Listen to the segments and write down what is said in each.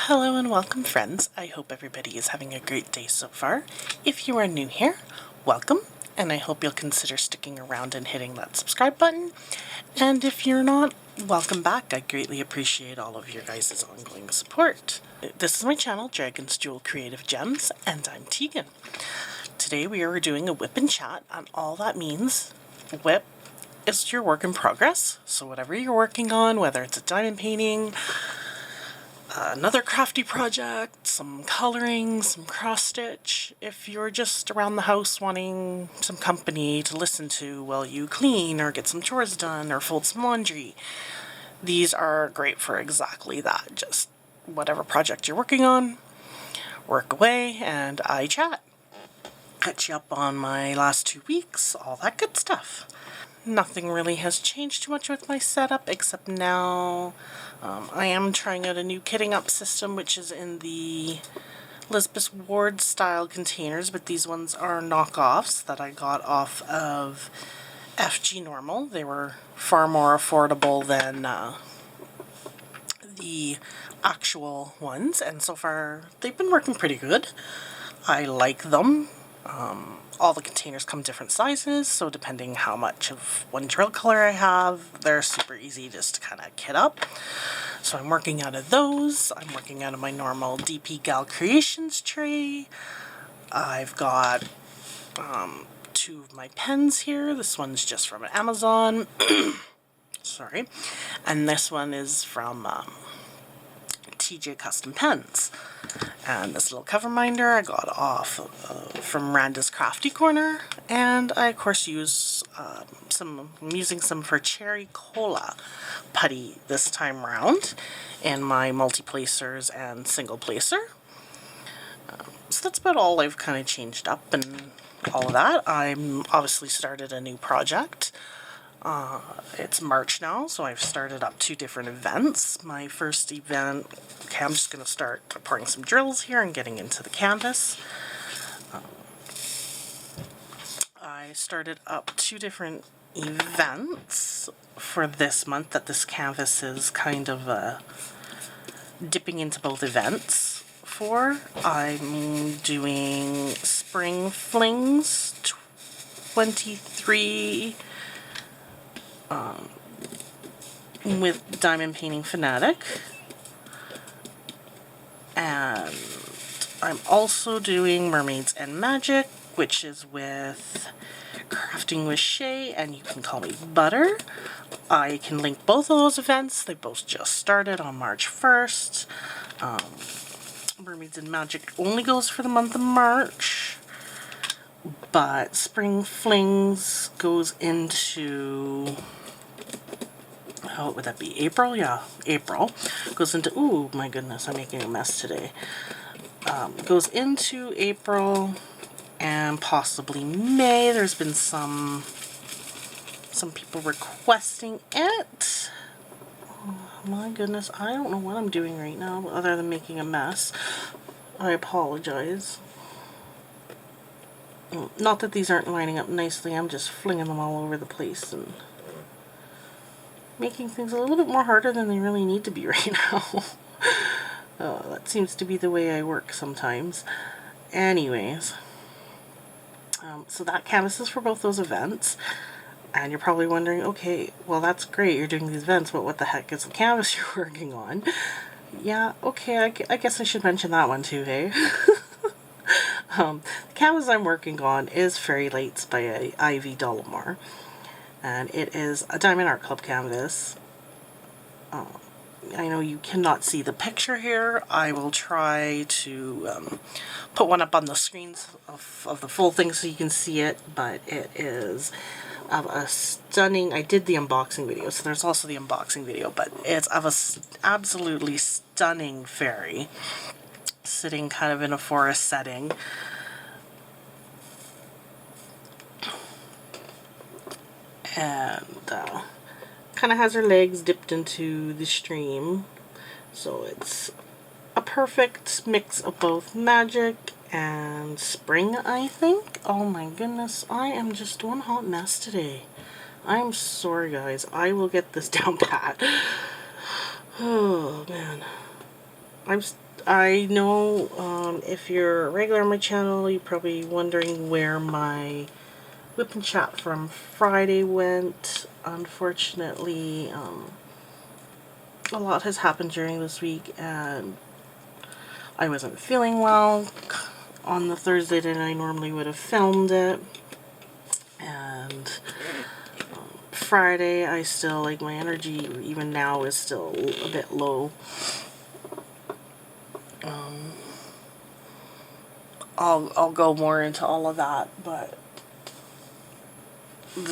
Hello and welcome, friends. I hope everybody is having a great day so far. If you are new here, welcome, and I hope you'll consider sticking around and hitting that subscribe button. And if you're not, welcome back. I greatly appreciate all of your guys' ongoing support. This is my channel, Dragon's Jewel Creative Gems, and I'm Tegan. Today we are doing a WIP and chat, and all that means WIP is your work in progress. So whatever you're working on, whether it's a diamond painting, another crafty project, some coloring, some cross stitch. If you're just around the house wanting some company to listen to while you clean or get some chores done or fold some laundry, these are great for exactly that. Just whatever project you're working on, work away and I chat. Catch you up on my last 2 weeks, all that good stuff. Nothing really has changed too much with my setup, except now I am trying out a new kitting up system, which is in the Elizabeth Ward style containers, but these ones are knockoffs that I got off of FG Normal. They were far more affordable than the actual ones, and so far they've been working pretty good. I like them. All the containers come different sizes, so depending how much of one drill color I have, they're super easy just to kind of kit up. So I'm working out of those. I'm working out of my normal DP Gal Creations tray. I've got 2 of my pens here. This one's just from Amazon. Sorry. And this one is from TJ Custom Pens. And this little cover minder I got off from Randa's Crafty Corner, and I of course use I'm using some for Cherry Cola putty this time round in my multi-placers and single placer. So that's about all I've kind of changed up and all of that. I'm obviously started a new project. It's March now, so I've started up 2 different events. My first event, okay, I'm just going to start pouring some drills here and getting into the canvas. I started up 2 different events for this month that this canvas is kind of dipping into both events for. I'm doing Spring Flings 23 with Diamond Painting Fanatic, and I'm also doing Mermaids and Magic, which is with Crafting with Shay, and you can call me Butter. I can link both of those events. They both just started on March 1st. Mermaids and Magic only goes for the month of March, but Spring Flings goes into, what would that be, April? Yeah, April. Goes into, ooh, my goodness, I'm making a mess today. Goes into April and possibly May. There's been some people requesting it. Oh, my goodness, I don't know what I'm doing right now other than making a mess. I apologize. Not that these aren't lining up nicely, I'm just flinging them all over the place and making things a little bit more harder than they really need to be right now. That seems to be the way I work sometimes. Anyways, so that canvas is for both those events. And you're probably wondering, okay, well that's great, you're doing these events, but what the heck is the canvas you're working on? Yeah, okay, I guess I should mention that one too, hey? The canvas I'm working on is Fairy Lights by Ivy Dollamore, and it is a Diamond Art Club canvas. I know you cannot see the picture here. I will try to put one up on the screens of the full thing so you can see it, but it is of a stunning, I did the unboxing video, so there's also the unboxing video, but it's of a absolutely stunning fairy sitting kind of in a forest setting. And kind of has her legs dipped into the stream, so it's a perfect mix of both magic and spring, I think. Oh my goodness, I am just one hot mess today. I'm sorry guys, I will get this down pat. Oh man, I know if you're a regular on my channel, you're probably wondering where my WIP and chat from Friday went. Unfortunately, a lot has happened during this week, and I wasn't feeling well on the Thursday that I normally would have filmed it. And Friday, I still, like, my energy even now is still a bit low. I'll go more into all of that, but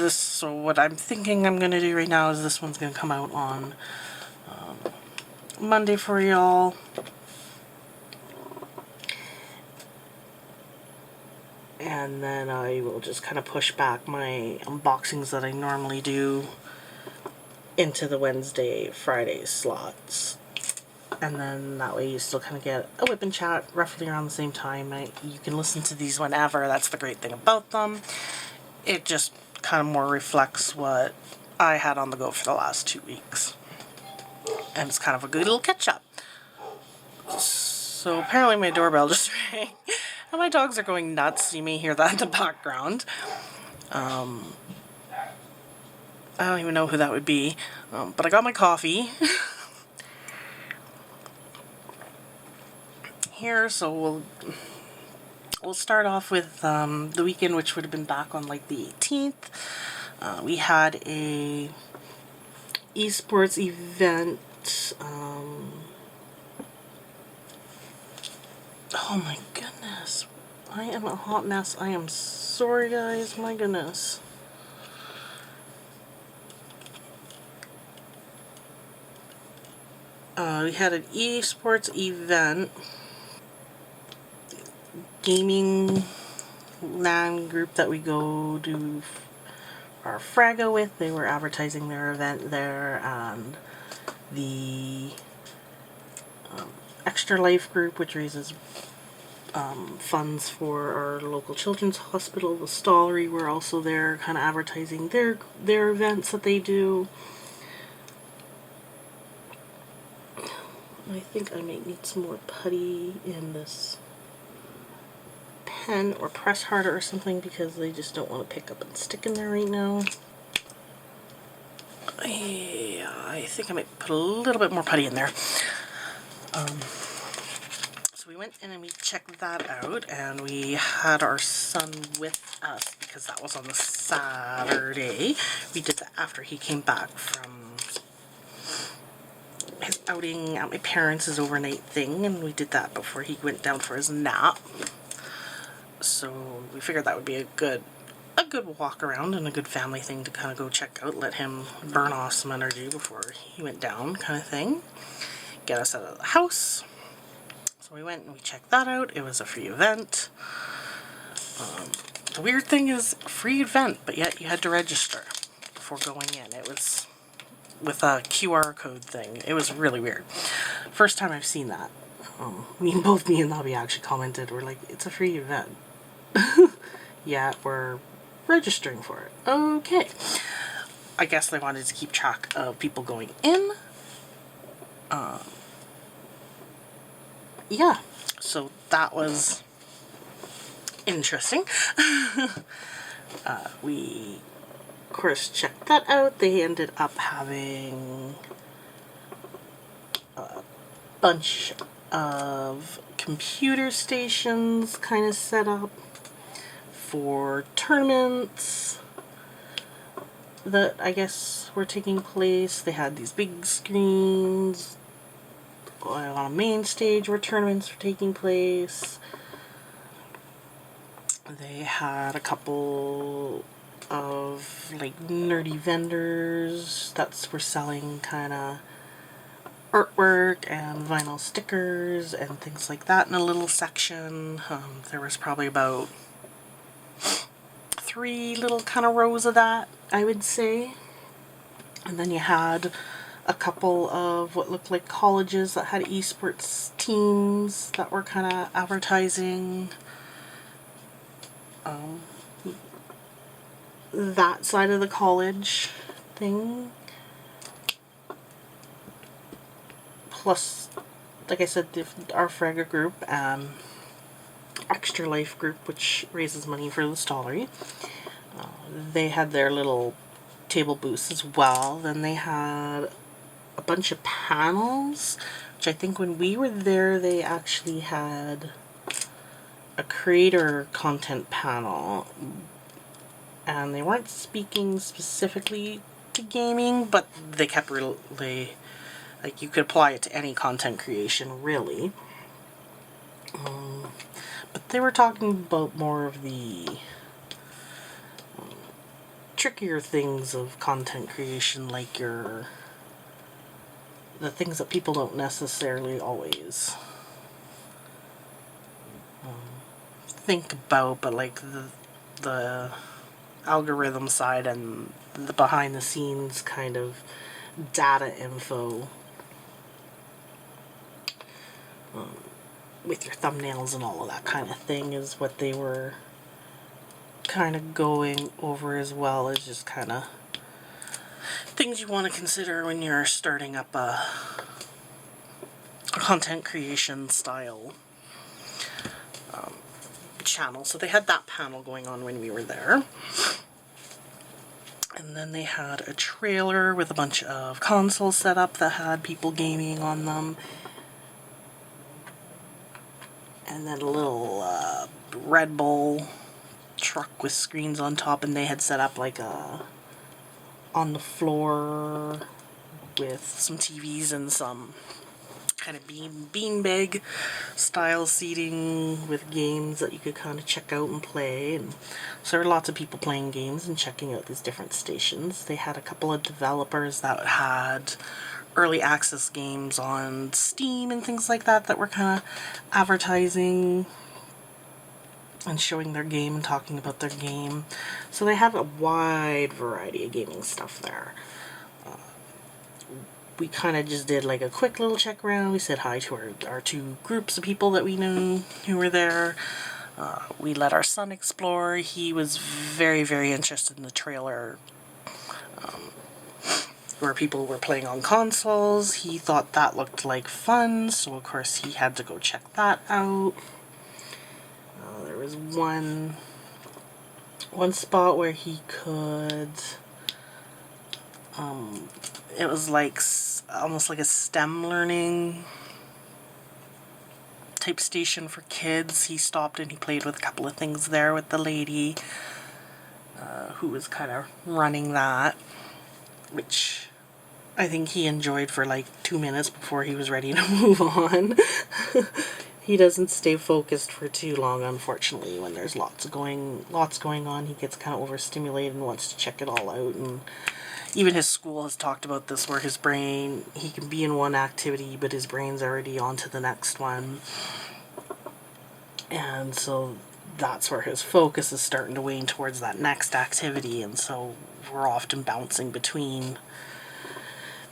so what I'm thinking I'm gonna do right now is this one's gonna come out on Monday for y'all. And then I will just kind of push back my unboxings that I normally do into the Wednesday, Friday slots. And then that way you still kind of get a WIP and chat roughly around the same time. You can listen to these whenever. That's the great thing about them. It just kind of more reflects what I had on the go for the last 2 weeks. And it's kind of a good little catch-up. So apparently my doorbell just rang. And my dogs are going nuts. You may hear that in the background. I don't even know who that would be. But I got my coffee. Here, so we'll start off with the weekend, which would have been back on like the 18th. We had a esports event. Oh my goodness, I am a hot mess. I am sorry, guys. My goodness. We had an esports event. Gaming LAN group that we go do our Frago with. They were advertising their event there, and the Extra Life group, which raises funds for our local children's hospital, the Stollery, were also there kind of advertising their events that they do. I think I might need some more putty in this pen or press harder or something, because they just don't want to pick up and stick in there right now. Yeah, I think I might put a little bit more putty in there. So we went in and we checked that out, and we had our son with us because that was on the Saturday. We did that after he came back from his outing at my parents' overnight thing, and we did that before he went down for his nap. So we figured that would be a good walk around and a good family thing to kind of go check out, let him burn off some energy before he went down, kind of thing. Get us out of the house. So we went and we checked that out. It was a free event. The weird thing is, free event, but yet you had to register before going in. It was with a QR code thing. It was really weird. First time I've seen that. Both me and Nobby actually commented, we're like, it's a free event. Yeah, we're registering for it. Okay. I guess they wanted to keep track of people going in. Yeah, so that was interesting. We, of course, checked that out. They ended up having a bunch of computer stations kind of set up for tournaments that I guess were taking place. They had these big screens on a main stage where tournaments were taking place. They had a couple of like nerdy vendors that were selling kind of artwork and vinyl stickers and things like that in a little section. There was probably about 3 little kind of rows of that, I would say. And then you had a couple of what looked like colleges that had esports teams that were kind of advertising that side of the college thing. Plus like I said, our Frega group, Extra Life group, which raises money for the Stollery, they had their little table booths as well. Then they had a bunch of panels, which I think when we were there they actually had a creator content panel, and they weren't speaking specifically to gaming, but they kept really, like, you could apply it to any content creation really. But they were talking about more of the trickier things of content creation, like the things that people don't necessarily always think about, but like the algorithm side and the behind the scenes kind of data info with your thumbnails and all of that kind of thing is what they were kind of going over, as well as just kind of things you want to consider when you're starting up a content creation style channel. So they had that panel going on when we were there. And then they had a trailer with a bunch of consoles set up that had people gaming on them. And then a little Red Bull truck with screens on top, and they had set up like a on the floor with some TVs and some kind of beanbag style seating with games that you could kind of check out and play. And so there were lots of people playing games and checking out these different stations. They had a couple of developers that had early access games on Steam and things like that that were kind of advertising and showing their game and talking about their game. So they have a wide variety of gaming stuff there. We kind of just did like a quick little check around. We said hi to our two groups of people that we knew who were there. We let our son explore. He was very, very interested in the trailer where people were playing on consoles. He thought that looked like fun, so of course he had to go check that out. There was one spot where he could, it was like almost like a STEM learning type station for kids. He stopped and he played with a couple of things there with the lady who was kind of running that, which I think he enjoyed for like 2 minutes before he was ready to move on. He doesn't stay focused for too long, unfortunately. When there's lots going on, he gets kind of overstimulated and wants to check it all out. And even his school has talked about this, where his brain, he can be in one activity, but his brain's already on to the next one. And so that's where his focus is starting to wane towards that next activity. And so we're often bouncing between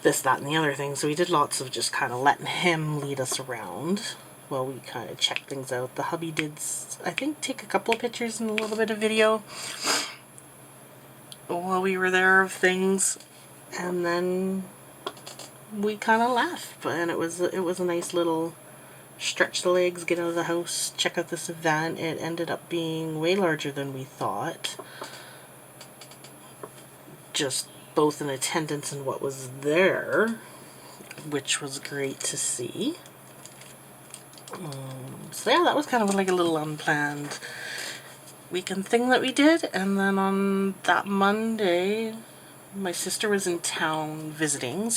this, that, and the other thing. So we did lots of just kind of letting him lead us around while we kind of checked things out. The hubby did, I think, take a couple of pictures and a little bit of video while we were there of things, and then we kind of left. And it was a nice little stretch the legs, get out of the house, check out this event. It ended up being way larger than we thought, just both in attendance and what was there, which was great to see. So yeah, that was kind of like a little unplanned weekend thing that we did. And then on that Monday, my sister was in town visiting,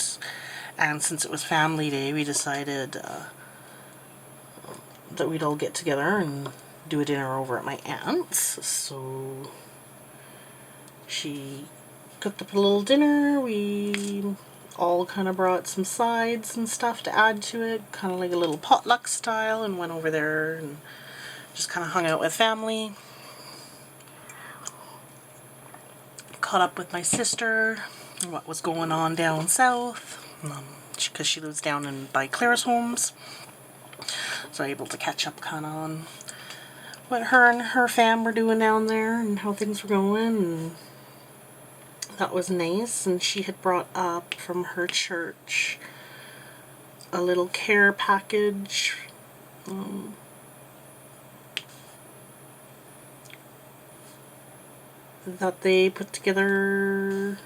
and since it was family day, we decided that we'd all get together and do a dinner over at my aunt's. So she cooked up a little dinner. We all kind of brought some sides and stuff to add to it, kind of like a little potluck style, and went over there and just kind of hung out with family. Caught up with my sister and what was going on down south, because she lives down by Claire's Homes. So I was able to catch up kind of on what her and her fam were doing down there and how things were going, and that was nice. And she had brought up from her church a little care package. That they put together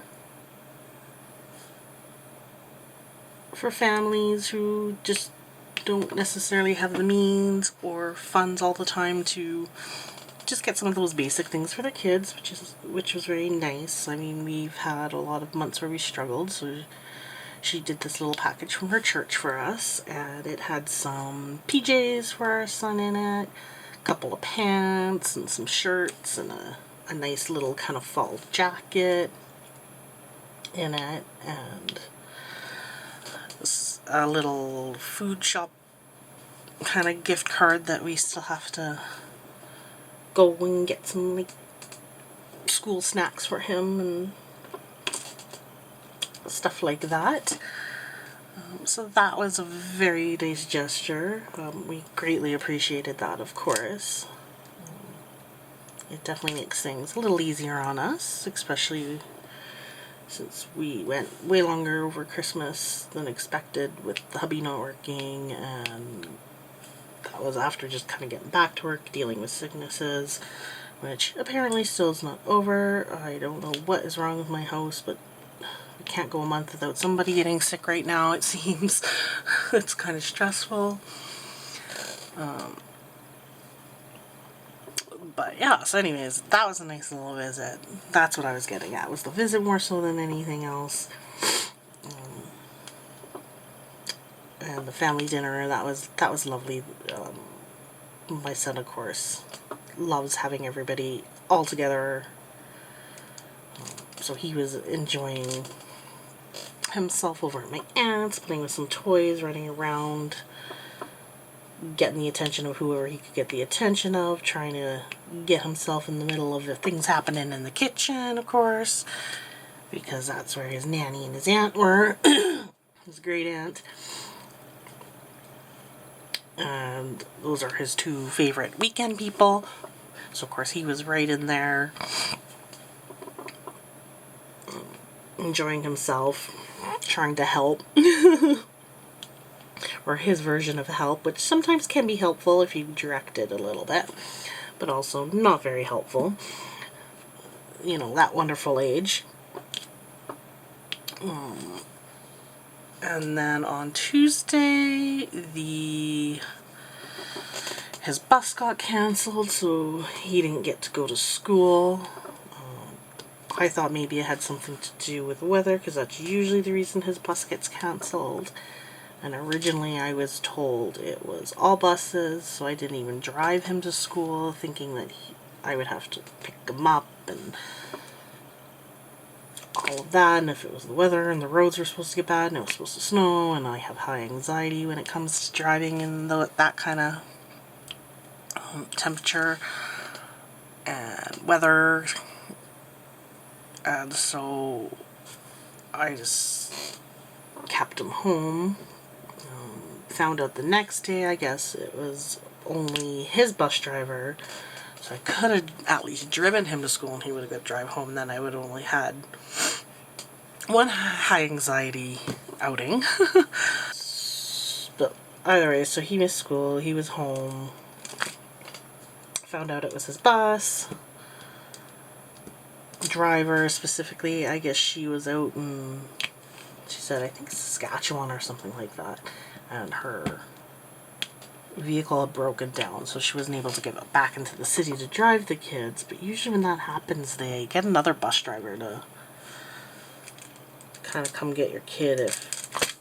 for families who just don't necessarily have the means or funds all the time to just get some of those basic things for the kids, which was very nice. I mean, we've had a lot of months where we struggled, so she did this little package from her church for us, and it had some PJs for our son in it, a couple of pants and some shirts and a nice little kind of fall jacket in it, and a little food shop kind of gift card that we still have to go and get some like school snacks for him and stuff like that. So that was a very nice gesture. We greatly appreciated that, of course. It definitely makes things a little easier on us, especially since we went way longer over Christmas than expected with the hubby not working, and that was after just kind of getting back to work, dealing with sicknesses, which apparently still is not over. I don't know what is wrong with my house, but we can't go a month without somebody getting sick right now, it seems. It's kind of stressful. But yeah, so anyways, that was a nice little visit. That's what I was getting at, was the visit more so than anything else. And the family dinner, that was lovely. My son, of course, loves having everybody all together. So he was enjoying himself over at my aunt's, playing with some toys, running around, getting the attention of whoever he could get the attention of, trying to get himself in the middle of the things happening in the kitchen, of course, because that's where his nanny and his aunt were, his great aunt. And those are his two favorite weekend people. So of course he was right in there, enjoying himself, trying to help. Or his version of help, which sometimes can be helpful if you direct it a little bit, but also not very helpful. You know, that wonderful age. And then on Tuesday, his bus got cancelled, so he didn't get to go to school. I thought maybe it had something to do with the weather, because that's usually the reason his bus gets cancelled. And originally I was told it was all buses, so I didn't even drive him to school, thinking that I would have to pick him up and all of that. And if it was the weather and the roads were supposed to get bad and it was supposed to snow, and I have high anxiety when it comes to driving in that kind of temperature and weather. And so I just kept him home. Found out the next day, I guess it was only his bus driver, so I could have at least driven him to school and he would have got to drive home, and then I would have only had one high anxiety outing. But either way, so he missed school, he was home, found out it was his bus driver specifically. I guess she was out in, she said, I think Saskatchewan or something like that, and her vehicle had broken down, so she wasn't able to get it back into the city to drive the kids. But usually when that happens, they get another bus driver to kind of come get your kid if...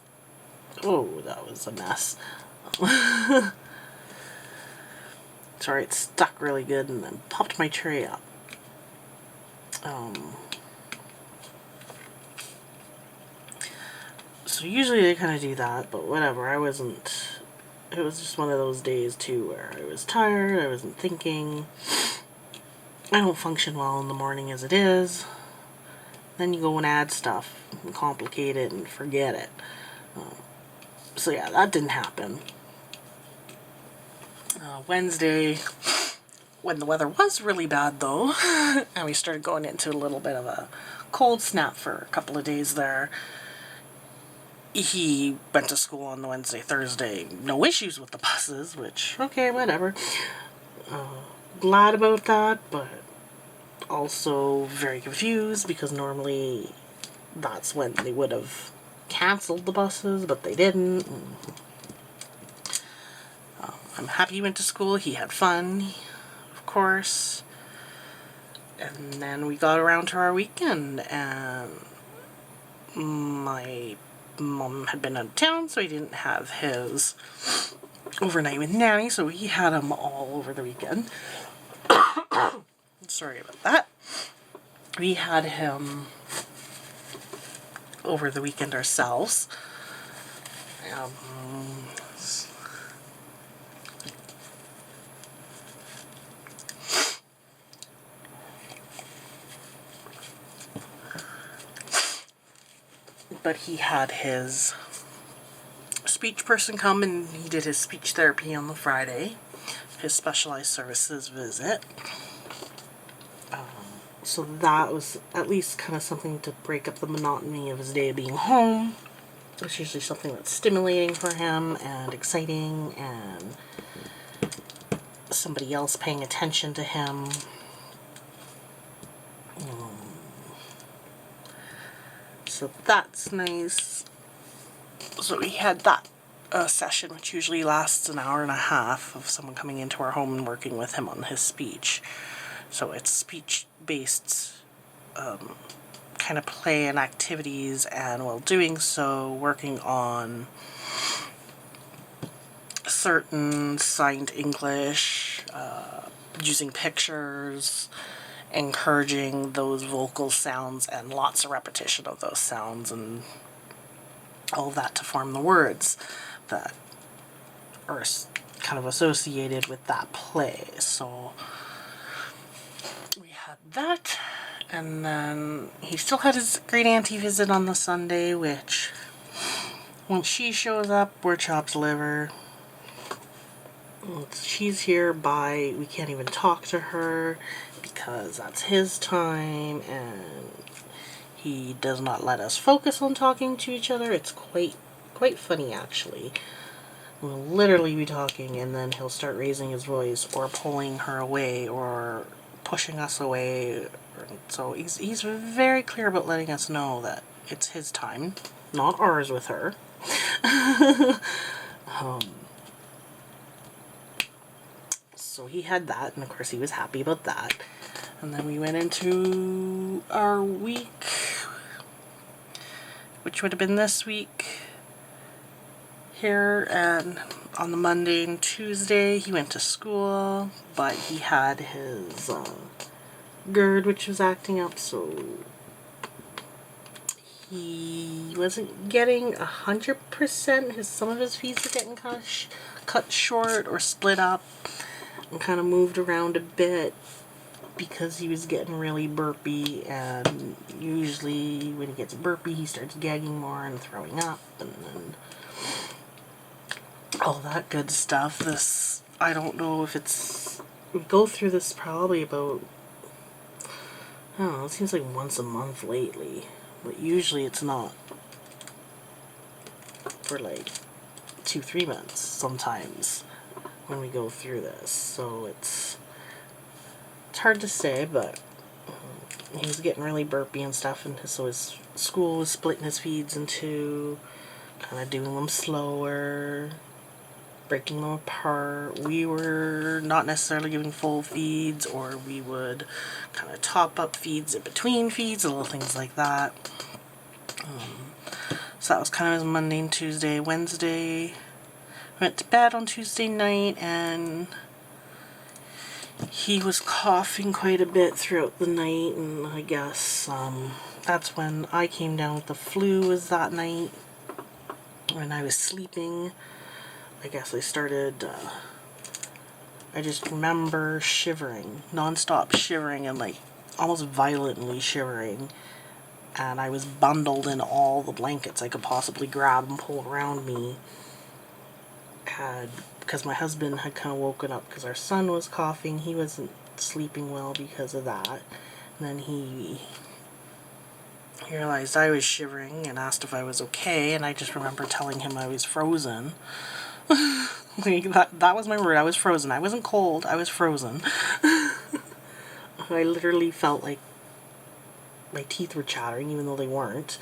Oh, that was a mess. Sorry, it stuck really good and then popped my tray up. So usually they kind of do that, but whatever, I wasn't... It was just one of those days, too, where I was tired, I wasn't thinking. I don't function well in the morning as it is. Then you go and add stuff, and complicate it, and forget it. So yeah, that didn't happen. Wednesday, when the weather was really bad, though, and we started going into a little bit of a cold snap for a couple of days there, he went to school on the Wednesday, Thursday. No issues with the buses, which, okay, whatever. Glad about that, but also very confused because normally that's when they would have canceled the buses, but they didn't. I'm happy he went to school. He had fun, of course. And then we got around to our weekend, and my mom had been out of town, so he didn't have his overnight with Nanny, so we had him all over the weekend. Sorry about that. We had him over the weekend ourselves. Um, but he had his speech person come, and he did his speech therapy on the Friday, his specialized services visit. So that was at least kind of something to break up the monotony of his day being home. It's usually something that's stimulating for him and exciting, and somebody else paying attention to him. So that's nice. So we had that session, which usually lasts an hour and a half, of someone coming into our home and working with him on his speech. So it's speech-based kind of play and activities, and while doing so, working on certain signed English, using pictures, encouraging those vocal sounds, and lots of repetition of those sounds, and all of that to form the words that are kind of associated with that play. So we had that, and then he still had his great auntie visit on the Sunday, which when she shows up, we're chopped liver. She's here by, we can't even talk to her because that's his time, and he does not let us focus on talking to each other. It's quite funny, actually. We'll literally be talking, and then he'll start raising his voice or pulling her away or pushing us away. So he's very clear about letting us know that it's his time, not ours with her. So he had that, and of course he was happy about that. And then we went into our week, which would have been this week here, and on the Monday and Tuesday he went to school, but he had his GERD, which was acting up, so he wasn't getting 100%. Some of his feeds were getting cut short or split up and kind of moved around a bit because he was getting really burpy, and usually when he gets burpy he starts gagging more and throwing up, and then all that good stuff. This, I don't know if it's, we go through this probably about, I don't know, it seems like once a month lately, but usually it's not for like 2-3 months sometimes when we go through this. So it's hard to say, but he was getting really burpy and stuff, and so his school was splitting his feeds into kind of doing them slower, breaking them apart. We were not necessarily giving full feeds, or we would kind of top up feeds in between feeds, little things like that. So that was kind of his Monday and Tuesday. Wednesday, went to bed on Tuesday night, and he was coughing quite a bit throughout the night, and I guess that's when I came down with the flu, was that night when I was sleeping. I guess I started, I just remember shivering, non-stop shivering, and like almost violently shivering, and I was bundled in all the blankets I could possibly grab and pull around me. Because my husband had kind of woken up because our son was coughing. He wasn't sleeping well because of that. And then he he realized I was shivering and asked if I was okay, and I just remember telling him I was frozen. Like, that was my word. I was frozen. I wasn't cold. I was frozen. I literally felt like my teeth were chattering, even though they weren't.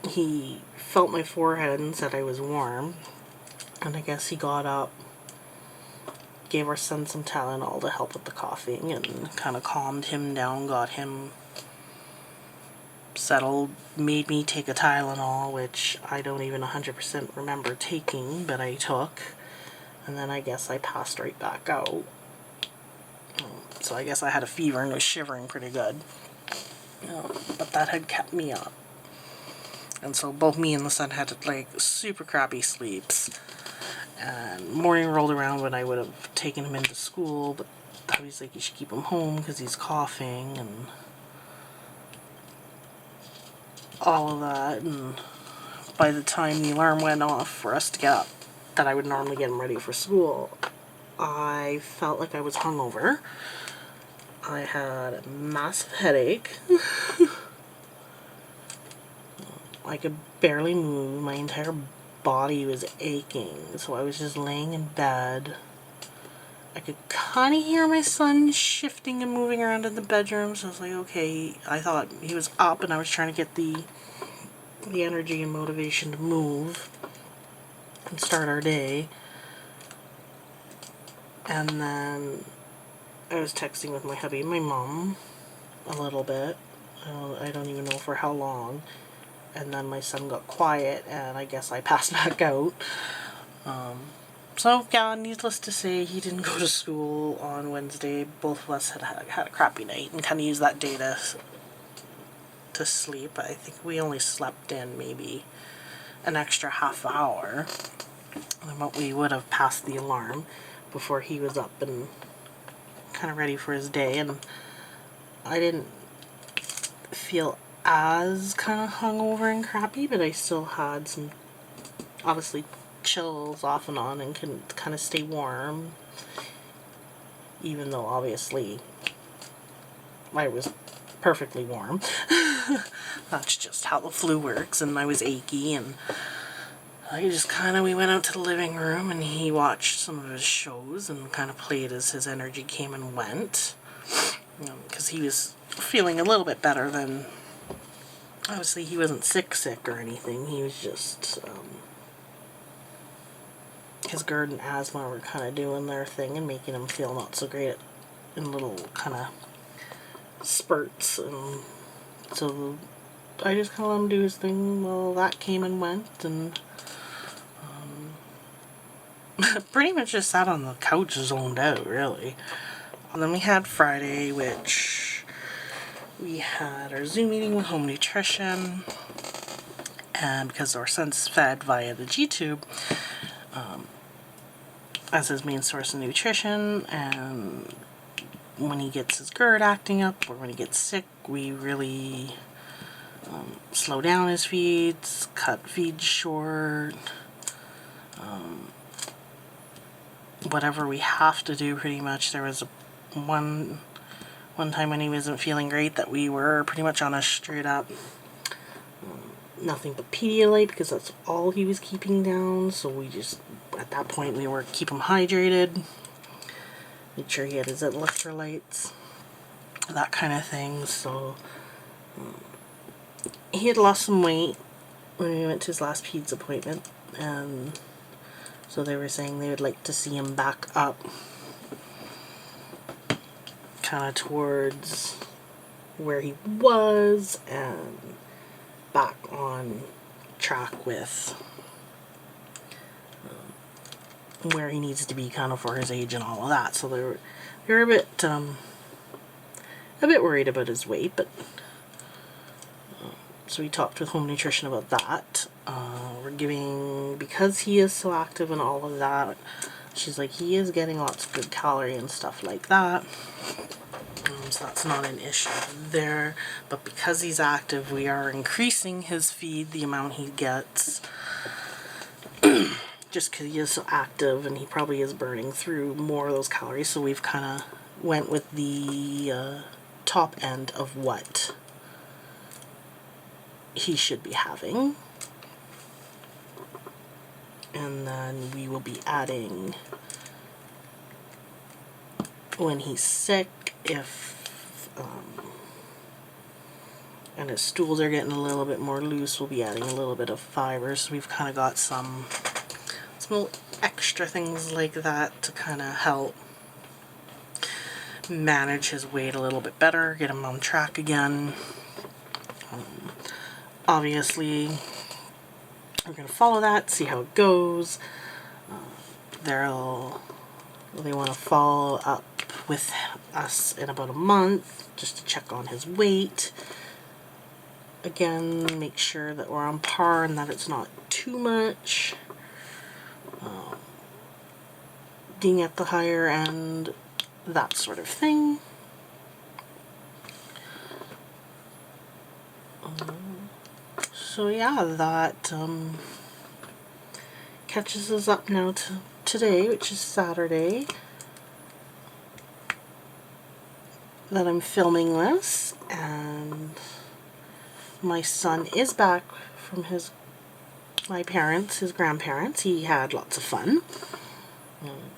He felt my forehead and said I was warm. And I guess he got up, gave our son some Tylenol to help with the coughing, and kind of calmed him down, got him settled, made me take a Tylenol, which I don't even 100% remember taking, but I took. And then I guess I passed right back out. So I guess I had a fever and was shivering pretty good. But that had kept me up. And so both me and the son had like super crappy sleeps. And morning rolled around when I would have taken him into school, but I was like, you should keep him home because he's coughing and all of that. And by the time the alarm went off for us to get up, that I would normally get him ready for school, I felt like I was hungover. I had a massive headache. I could barely move. My entire body was aching, so I was just laying in bed. I could kind of hear my son shifting and moving around in the bedroom, so I was like, okay. I thought he was up, and I was trying to get the energy and motivation to move and start our day. And then I was texting with my hubby and my mom a little bit. I don't even know for how long. And then my son got quiet, and I guess I passed back out. So, yeah, needless to say, he didn't go to school on Wednesday. Both of us had a crappy night and kind of used that day to sleep. I think we only slept in maybe an extra half hour than what we would have passed the alarm before he was up and kind of ready for his day. And I didn't feel as kind of hungover and crappy, but I still had some, obviously, chills off and on and couldn't kind of stay warm, even though obviously I was perfectly warm. That's just how the flu works, and I was achy, and we went out to the living room, and he watched some of his shows and kind of played as his energy came and went, because he was feeling a little bit better than, obviously he wasn't sick or anything. He was just, his GERD and asthma were kind of doing their thing and making him feel not so great in little kind of spurts. And so I just kind of let him do his thing. Well, that came and went, and pretty much just sat on the couch zoned out, really. And then we had Friday, which we had our Zoom meeting with home nutrition, and because our son's fed via the G-tube as his main source of nutrition, and when he gets his GERD acting up or when he gets sick, we really slow down his feeds, cut feeds short, whatever we have to do pretty much. There was one time when he wasn't feeling great that we were pretty much on a straight up nothing but Pedialyte, because that's all he was keeping down. So we just, at that point, we were keep him hydrated, make sure he had his electrolytes, that kind of thing. So he had lost some weight when we went to his last peds appointment, and so they were saying they would like to see him back up kind of towards where he was and back on track with where he needs to be kind of for his age and all of that. So they were a bit worried about his weight, but so we talked with home nutrition about that. We're giving, because he is so active and all of that, she's like, he is getting lots of good calorie and stuff like that. So that's not an issue there. But because he's active, we are increasing his feed, the amount he gets, just because he is so active and he probably is burning through more of those calories. So we've kind of went with the top end of what he should be having. And then we will be adding when he's sick, and his stools are getting a little bit more loose, we'll be adding a little bit of fiber. So we've kind of got some little extra things like that to kind of help manage his weight a little bit better, get him on track again. Obviously, we're going to follow that, see how it goes. They want to follow up with us in about a month just to check on his weight. Again, make sure that we're on par and that it's not too much. Being at the higher end, that sort of thing. So yeah, that catches us up now to today, which is Saturday, that I'm filming this, and my son is back from his grandparents. He had lots of fun.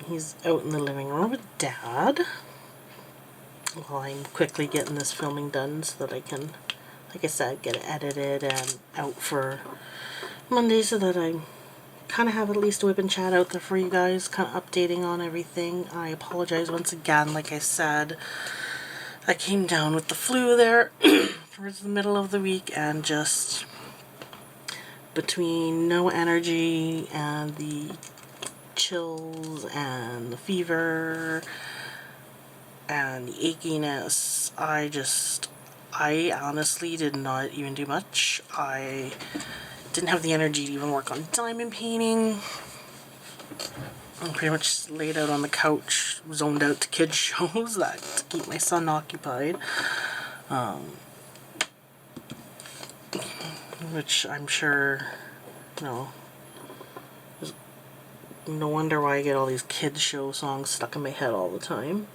He's out in the living room with Dad while I'm quickly getting this filming done so that I can, like I said, get it edited and out for Monday so that I kind of have at least a WIP and chat out there for you guys, kind of updating on everything. I apologize once again, like I said, I came down with the flu there towards the middle of the week, and just between no energy and the chills and the fever and the achiness, I honestly did not even do much. I didn't have the energy to even work on diamond painting. I pretty much laid out on the couch, zoned out to kids shows that to keep my son occupied. Which I'm sure, no wonder why I get all these kids show songs stuck in my head all the time.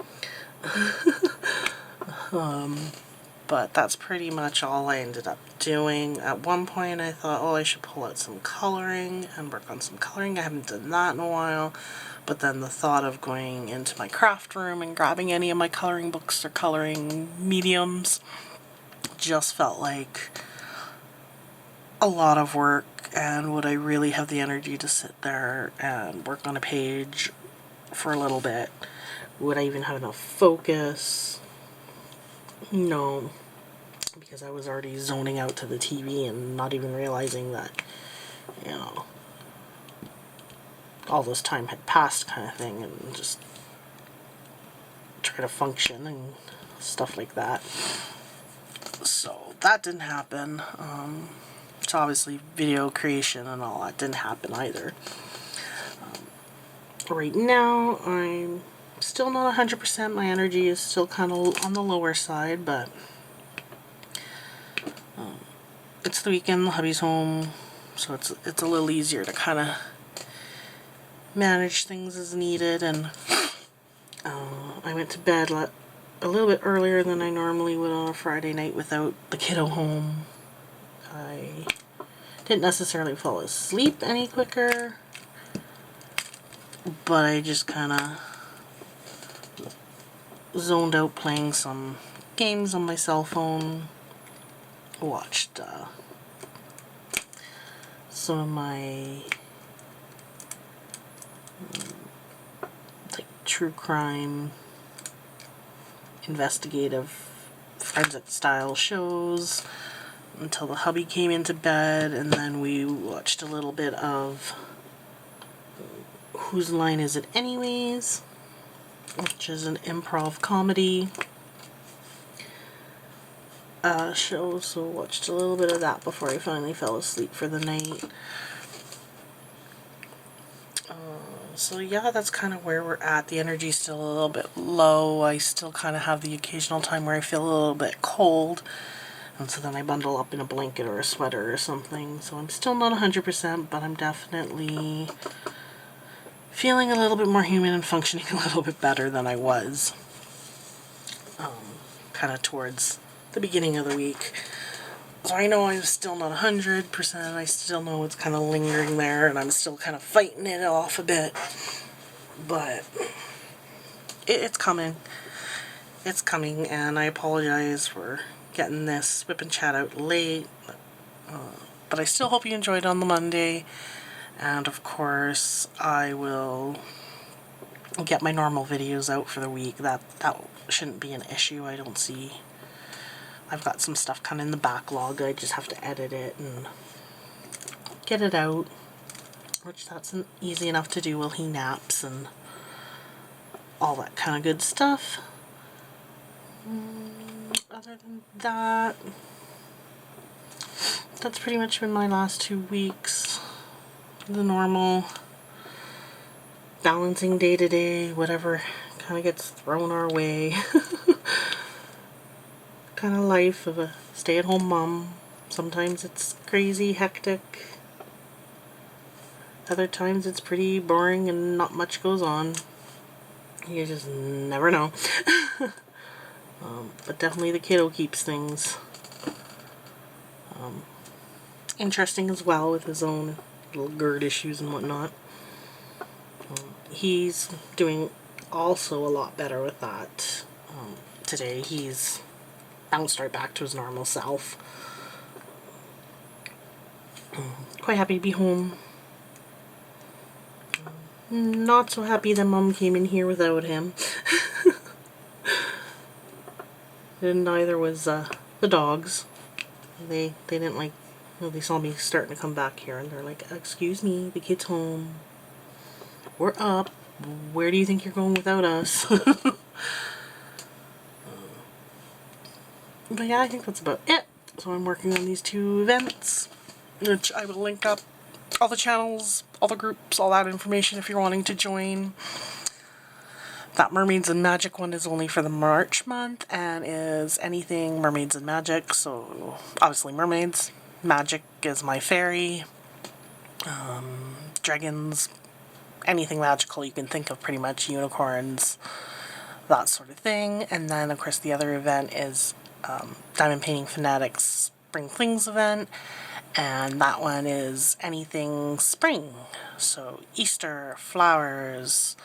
But that's pretty much all I ended up doing. At one point I thought, oh, I should pull out some coloring and work on some coloring. I haven't done that in a while. But then the thought of going into my craft room and grabbing any of my coloring books or coloring mediums just felt like a lot of work, and would I really have the energy to sit there and work on a page for a little bit? Would I even have enough focus? No, because I was already zoning out to the TV and not even realizing that, all this time had passed, kind of thing, and just try to function and stuff like that. So that didn't happen. So obviously video creation and all that didn't happen either. Right now I'm still not 100%. My energy is still kind of on the lower side, but it's the weekend, the hubby's home, so it's a little easier to kind of manage things as needed. And I went to bed a little bit earlier than I normally would on a Friday night without the kiddo home. I didn't necessarily fall asleep any quicker, but I just kind of zoned out playing some games on my cell phone, watched some of my like true crime, investigative, forensic style shows until the hubby came into bed, and then we watched a little bit of Whose Line Is It Anyways, which is an improv comedy show, so watched a little bit of that before I finally fell asleep for the night. So yeah, that's kind of where we're at. The energy's still a little bit low. I still kind of have the occasional time where I feel a little bit cold, and so then I bundle up in a blanket or a sweater or something. So I'm still not 100%, but I'm definitely feeling a little bit more human and functioning a little bit better than I was kind of towards the beginning of the week. So I know I'm still not 100%, I still know it's kind of lingering there, and I'm still kind of fighting it off a bit, but it's coming. It's coming, and I apologize for getting this WIP and chat out late, but I still hope you enjoyed on the Monday, and of course I will get my normal videos out for the week. That shouldn't be an issue. I don't see. I've got some stuff kind of in the backlog. I just have to edit it and get it out, which that's easy enough to do while he naps and all that kind of good stuff. Other than that, that's pretty much been my last 2 weeks. The normal balancing day to day, whatever kind of gets thrown our way. Kind of life of a stay-at-home mom. Sometimes it's crazy, hectic. Other times it's pretty boring and not much goes on. You just never know. But definitely the kiddo keeps things interesting as well, with his own little GERD issues and whatnot. He's doing also a lot better with that. Today he's bounced right back to his normal self. Quite happy to be home. Not so happy that Mom came in here without him. And neither was the dogs. They didn't like, they saw me starting to come back here, and they're like, excuse me, the kid's home. We're up. Where do you think you're going without us? But yeah, I think that's about it. So I'm working on these 2 events, which I will link up all the channels, all the groups, all that information if you're wanting to join. That Mermaids and Magic one is only for the March month and is anything Mermaids and Magic. So obviously Mermaids. Magic is my fairy. Dragons, anything magical you can think of, pretty much. Unicorns, that sort of thing. And then of course the other event is Diamond Painting Fanatics Spring Flings event, and that one is anything spring. So Easter, flowers,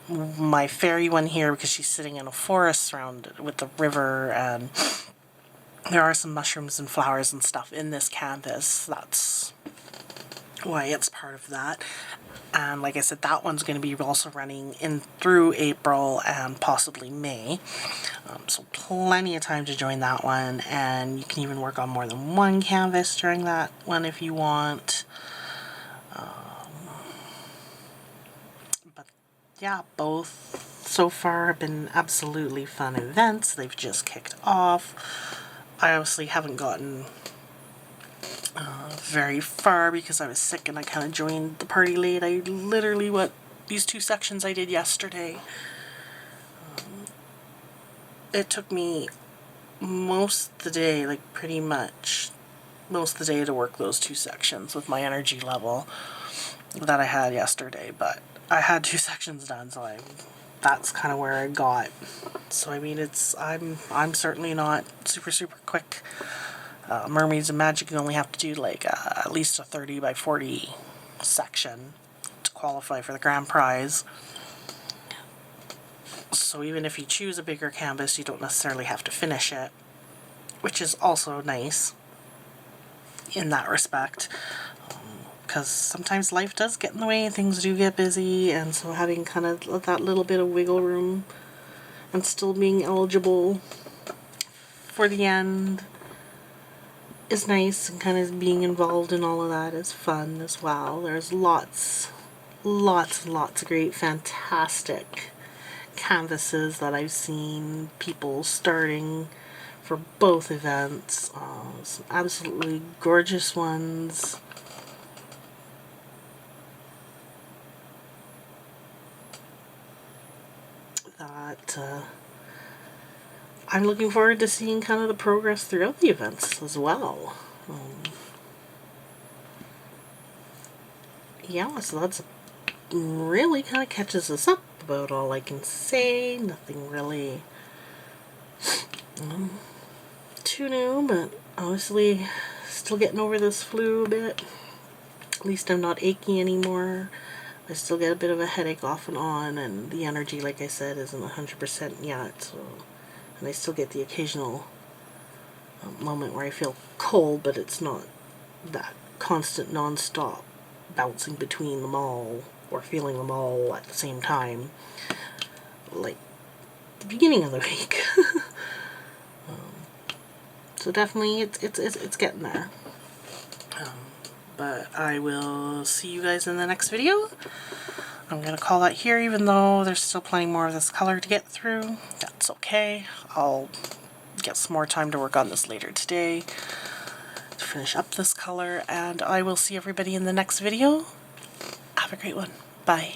my fairy one here, because she's sitting in a forest surrounded with the river, and there are some mushrooms and flowers and stuff in this canvas. That's why it's part of that. And like I said, that one's going to be also running in through April and possibly May. So plenty of time to join that one, and you can even work on more than one canvas during that one if you want. But yeah, both so far have been absolutely fun events. They've just kicked off. I obviously haven't gotten very far because I was sick and I kind of joined the party late. I literally, these 2 sections I did yesterday, it took me most of the day, like pretty much most of the day, to work those 2 sections with my energy level that I had yesterday. But I had 2 sections done, so that's kind of where I got. So I mean, I'm certainly not super quick. Mermaids and Magic, you only have to do like at least a 30 by 40 section to qualify for the grand prize. So even if you choose a bigger canvas, you don't necessarily have to finish it, which is also nice in that respect, because sometimes life does get in the way, things do get busy, and so having kind of that little bit of wiggle room and still being eligible for the end is nice, and kind of being involved in all of that is fun as well. There's lots of great, fantastic canvases that I've seen people starting for both events. Some absolutely gorgeous ones. That I'm looking forward to seeing kind of the progress throughout the events as well. Yeah, so that's really kind of catches us up about all I can say. Nothing really too new, but Honestly, still getting over this flu a bit. At least I'm not achy anymore. I still get a bit of a headache off and on, and the energy, like I said, isn't 100% yet. So, and I still get the occasional moment where I feel cold, but it's not that constant non-stop bouncing between them all or feeling them all at the same time like the beginning of the week. So definitely it's getting there. But I will see you guys in the next video. I'm going to call that here, even though there's still plenty more of this color to get through. That's okay. I'll get some more time to work on this later today to finish up this color, and I will see everybody in the next video. Have a great one. Bye.